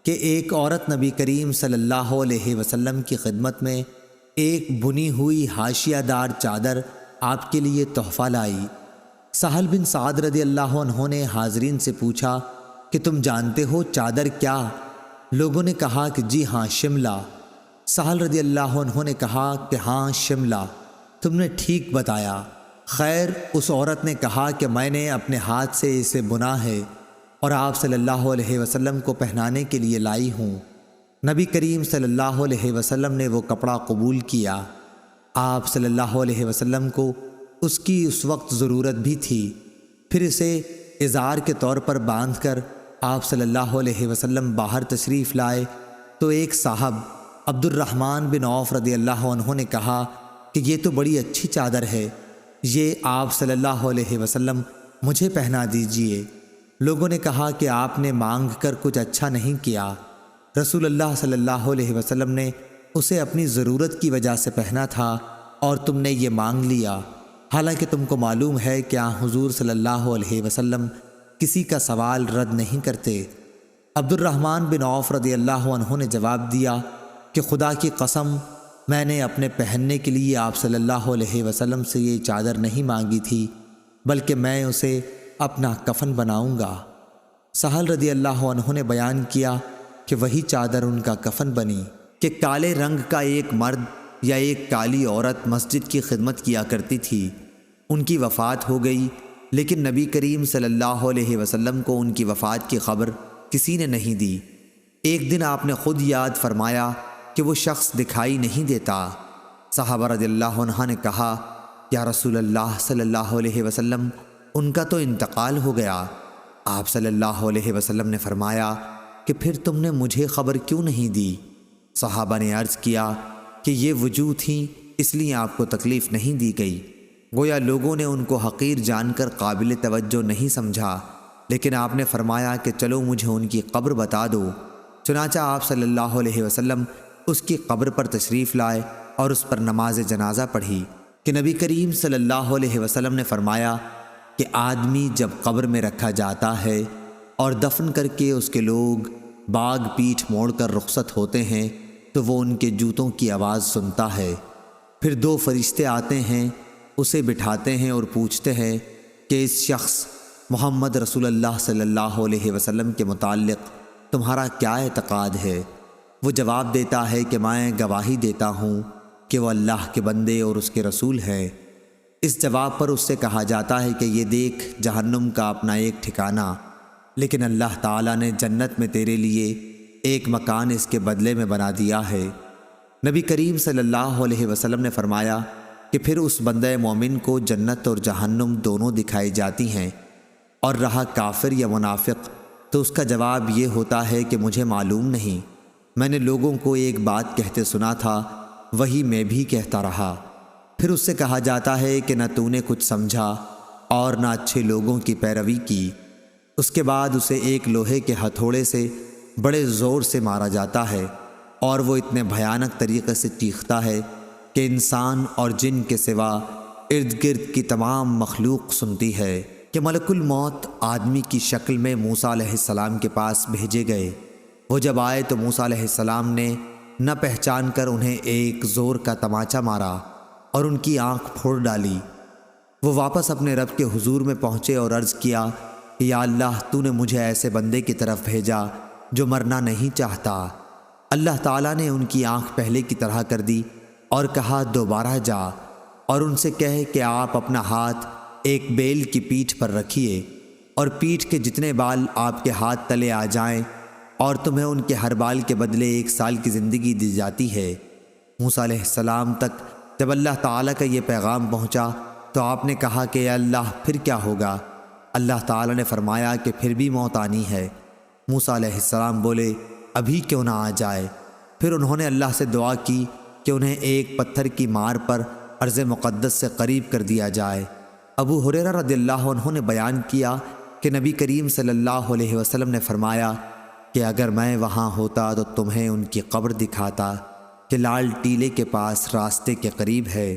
کہ ایک عورت نبی کریم صلی اللہ علیہ وسلم کی خدمت میں ایک بنی ہوئی حاشیہ دار چادر آپ کے لیے تحفہ لائی۔ سہل بن سعد رضی اللہ عنہ نے حاضرین سے پوچھا کہ تم جانتے ہو چادر کیا؟ لوگوں نے کہا کہ جی ہاں، شملہ۔ سہل رضی اللہ عنہ نے کہا کہ ہاں شملہ، تم نے ٹھیک بتایا۔ خیر، اس عورت نے کہا کہ میں نے اپنے ہاتھ سے اسے بنا ہے اور آپ صلی اللہ علیہ وسلم کو پہنانے کے لیے لائی ہوں۔ نبی کریم صلی اللہ علیہ وسلم نے وہ کپڑا قبول کیا۔ آپ صلی اللہ علیہ وسلم کو اس کی اس وقت ضرورت بھی تھی، پھر اسے ازار کے طور پر باندھ کر آپ صلی اللہ علیہ وسلم باہر تشریف لائے تو ایک صاحب عبد الرحمن بن عوف رضی اللہ عنہ نے کہا کہ یہ تو بڑی اچھی چادر ہے، یہ آپ صلی اللہ علیہ وسلم مجھے پہنا دیجئے۔ لوگوں نے کہا کہ آپ نے مانگ کر کچھ اچھا نہیں کیا، رسول اللہ صلی اللہ علیہ وسلم نے اسے اپنی ضرورت کی وجہ سے پہنا تھا اور تم نے یہ مانگ لیا، حالانکہ تم کو معلوم ہے کہ حضور صلی اللہ علیہ وسلم کسی کا سوال رد نہیں کرتے۔ عبد الرحمن بن عوف رضی اللہ عنہ نے جواب دیا کہ خدا کی قسم، میں نے اپنے پہننے کے لیے آپ صلی اللہ علیہ وسلم سے یہ چادر نہیں مانگی تھی، بلکہ میں اسے اپنا کفن بناؤں گا۔ سہل رضی اللہ عنہ نے بیان کیا کہ وہی چادر ان کا کفن بنی کہ کالے رنگ کا ایک مرد یا ایک کالی عورت مسجد کی خدمت کیا کرتی تھی، ان کی وفات ہو گئی، لیکن نبی کریم صلی اللہ علیہ وسلم کو ان کی وفات کی خبر کسی نے نہیں دی۔ ایک دن آپ نے خود یاد فرمایا کہ وہ شخص دکھائی نہیں دیتا۔ صحابہ رضی اللہ عنہ نے کہا، یا رسول اللہ صلی اللہ علیہ وسلم، ان کا تو انتقال ہو گیا۔ آپ صلی اللہ علیہ وسلم نے فرمایا کہ پھر تم نے مجھے خبر کیوں نہیں دی؟ صحابہ نے عرض کیا کہ یہ وجوہ تھی، اس لیے آپ کو تکلیف نہیں دی گئی۔ گویا لوگوں نے ان کو حقیر جان کر قابل توجہ نہیں سمجھا، لیکن آپ نے فرمایا کہ چلو مجھے ان کی قبر بتا دو۔ چنانچہ آپ صلی اللہ علیہ وسلم اس کی قبر پر تشریف لائے اور اس پر نماز جنازہ پڑھی کہ نبی کریم صلی اللہ علیہ وسلم نے فرمایا کہ آدمی جب قبر میں رکھا جاتا ہے اور دفن کر کے اس کے لوگ باغ پیٹھ موڑ کر رخصت ہوتے ہیں تو وہ ان کے جوتوں کی آواز سنتا ہے، پھر دو فرشتے آتے ہیں، اسے بٹھاتے ہیں اور پوچھتے ہیں کہ اس شخص محمد رسول اللہ صلی اللہ علیہ وسلم کے متعلق تمہارا کیا اعتقاد ہے؟ وہ جواب دیتا ہے کہ میں گواہی دیتا ہوں کہ وہ اللہ کے بندے اور اس کے رسول ہیں۔ اس جواب پر اس سے کہا جاتا ہے کہ یہ دیکھ جہنم کا اپنا ایک ٹھکانہ، لیکن اللہ تعالیٰ نے جنت میں تیرے لیے ایک مکان اس کے بدلے میں بنا دیا ہے۔ نبی کریم صلی اللہ علیہ وسلم نے فرمایا کہ پھر اس بندہ مومن کو جنت اور جہنم دونوں دکھائی جاتی ہیں، اور رہا کافر یا منافق تو اس کا جواب یہ ہوتا ہے کہ مجھے معلوم نہیں، میں نے لوگوں کو ایک بات کہتے سنا تھا، وہی میں بھی کہتا رہا۔ پھر اس سے کہا جاتا ہے کہ نہ تو نے کچھ سمجھا اور نہ اچھے لوگوں کی پیروی کی۔ اس کے بعد اسے ایک لوہے کے ہتھوڑے سے بڑے زور سے مارا جاتا ہے اور وہ اتنے بھیانک طریقے سے چیختا ہے کہ انسان اور جن کے سوا ارد گرد کی تمام مخلوق سنتی ہے کہ ملک الموت آدمی کی شکل میں موسیٰ علیہ السلام کے پاس بھیجے گئے۔ وہ جب آئے تو موسیٰ علیہ السلام نے نہ پہچان کر انہیں ایک زور کا تماچا مارا اور ان کی آنکھ پھوڑ ڈالی۔ وہ واپس اپنے رب کے حضور میں پہنچے اور عرض کیا کہ یا اللہ، تو نے مجھے ایسے بندے کی طرف بھیجا جو مرنا نہیں چاہتا۔ اللہ تعالیٰ نے ان کی آنکھ پہلے کی طرح کر دی اور کہا دوبارہ جا اور ان سے کہے کہ آپ اپنا ہاتھ ایک بیل کی پیٹھ پر رکھیے اور پیٹھ کے جتنے بال آپ کے ہاتھ تلے آ جائیں اور تمہیں ان کے ہر بال کے بدلے 1 سال کی زندگی دی جاتی ہے۔ موسیٰ علیہ السلام تک جب اللہ تعالیٰ کا یہ پیغام پہنچا تو آپ نے کہا کہ اے اللہ، پھر کیا ہوگا؟ اللہ تعالیٰ نے فرمایا کہ پھر بھی موت آنی ہے۔ موسیٰ علیہ السلام بولے ابھی کیوں نہ آ جائے؟ پھر انہوں نے اللہ سے دعا کی کہ انہیں ایک پتھر کی مار پر ارض مقدس سے قریب کر دیا جائے۔ ابو ہریرہ رضی اللہ عنہ نے بیان کیا کہ نبی کریم صلی اللہ علیہ وسلم نے فرمایا کہ اگر میں وہاں ہوتا تو تمہیں ان کی قبر دکھاتا کہ لال ٹیلے کے پاس راستے کے قریب ہے۔